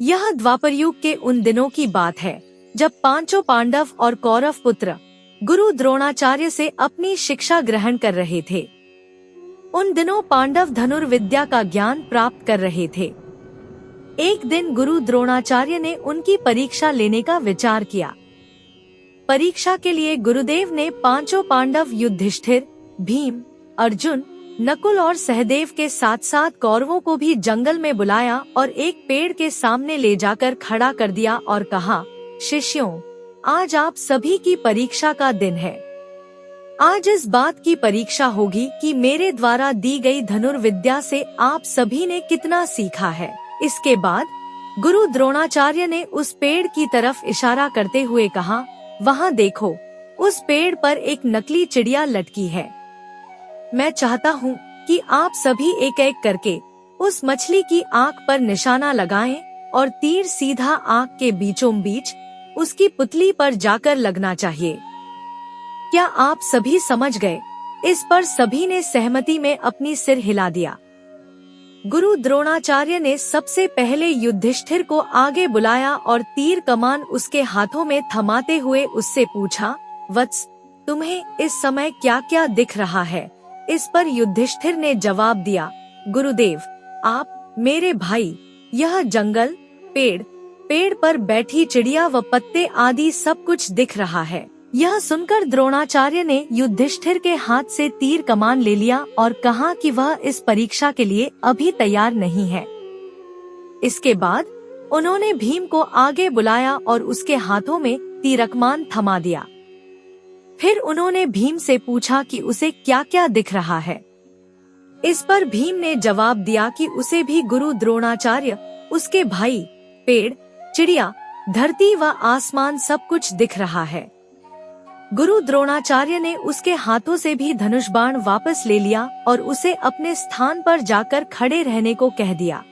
यह द्वापर युग के उन दिनों की बात है जब पांचों पांडव और कौरव पुत्र गुरु द्रोणाचार्य से अपनी शिक्षा ग्रहण कर रहे थे। उन दिनों पांडव धनुर्विद्या का ज्ञान प्राप्त कर रहे थे। एक दिन गुरु द्रोणाचार्य ने उनकी परीक्षा लेने का विचार किया। परीक्षा के लिए गुरुदेव ने पांचों पांडव युधिष्ठिर, भीम, अर्जुन, नकुल और सहदेव के साथ साथ कौरवों को भी जंगल में बुलाया और एक पेड़ के सामने ले जाकर खड़ा कर दिया और कहा, शिष्यों, आज आप सभी की परीक्षा का दिन है। आज इस बात की परीक्षा होगी कि मेरे द्वारा दी गई धनुर्विद्या से आप सभी ने कितना सीखा है। इसके बाद गुरु द्रोणाचार्य ने उस पेड़ की तरफ इशारा करते हुए कहा, वहाँ देखो, उस पेड़ पर एक नकली चिड़िया लटकी है। मैं चाहता हूँ कि आप सभी एक एक करके उस मछली की आँख पर निशाना लगाएं और तीर सीधा आँख के बीचों बीच उसकी पुतली पर जाकर लगना चाहिए। क्या आप सभी समझ गए? इस पर सभी ने सहमति में अपनी सिर हिला दिया। गुरु द्रोणाचार्य ने सबसे पहले युधिष्ठिर को आगे बुलाया और तीर कमान उसके हाथों में थमाते हुए उससे पूछा, वत्स, तुम्हें इस समय क्या क्या दिख रहा है? इस पर युधिष्ठिर ने जवाब दिया, गुरुदेव, आप, मेरे भाई, यह जंगल, पेड़ पर बैठी चिड़िया व पत्ते आदि सब कुछ दिख रहा है। यह सुनकर द्रोणाचार्य ने युधिष्ठिर के हाथ से तीर कमान ले लिया और कहा कि वह इस परीक्षा के लिए अभी तैयार नहीं है। इसके बाद उन्होंने भीम को आगे बुलाया और उसके हाथों में तीरकमान थमा दिया। फिर उन्होंने भीम से पूछा कि उसे क्या क्या दिख रहा है। इस पर भीम ने जवाब दिया कि उसे भी गुरु द्रोणाचार्य, उसके भाई, पेड़, चिड़िया, धरती व आसमान सब कुछ दिख रहा है। गुरु द्रोणाचार्य ने उसके हाथों से भी धनुष बाण वापस ले लिया और उसे अपने स्थान पर जाकर खड़े रहने को कह दिया।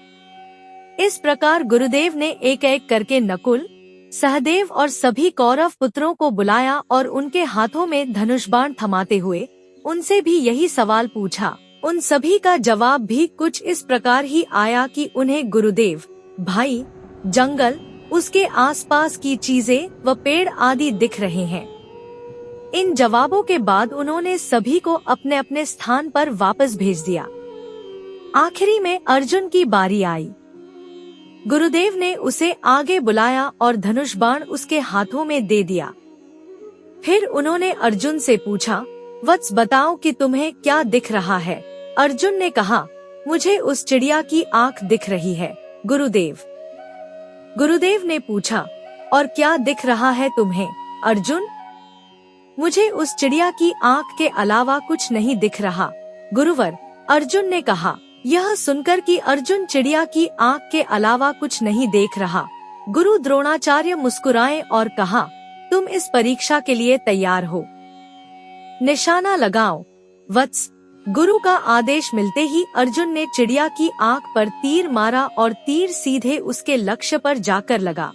इस प्रकार गुरुदेव ने एक एक करके नकुल, सहदेव और सभी कौरव पुत्रों को बुलाया और उनके हाथों में धनुष बाण थमाते हुए उनसे भी यही सवाल पूछा। उन सभी का जवाब भी कुछ इस प्रकार ही आया कि उन्हें गुरुदेव, भाई, जंगल, उसके आसपास की चीजें व पेड़ आदि दिख रहे हैं। इन जवाबों के बाद उन्होंने सभी को अपने अपने स्थान पर वापस भेज दिया। आखिरी में अर्जुन की बारी आई। गुरुदेव ने उसे आगे बुलाया और धनुष बाण उसके हाथों में दे दिया। फिर उन्होंने अर्जुन से पूछा, वत्स, बताओ कि तुम्हें क्या दिख रहा है? अर्जुन ने कहा, मुझे उस चिड़िया की आँख दिख रही है, गुरुदेव। गुरुदेव ने पूछा, और क्या दिख रहा है तुम्हें, अर्जुन? मुझे उस चिड़िया की आँख के अलावा कुछ नहीं दिख रहा, गुरुवर, अर्जुन ने कहा। यह सुनकर कि अर्जुन चिड़िया की आँख के अलावा कुछ नहीं देख रहा, गुरु द्रोणाचार्य मुस्कुराए और कहा, तुम इस परीक्षा के लिए तैयार हो। निशाना लगाओ। वत्स, गुरु का आदेश मिलते ही अर्जुन ने चिड़िया की आँख पर तीर मारा और तीर सीधे उसके लक्ष्य पर जाकर लगा।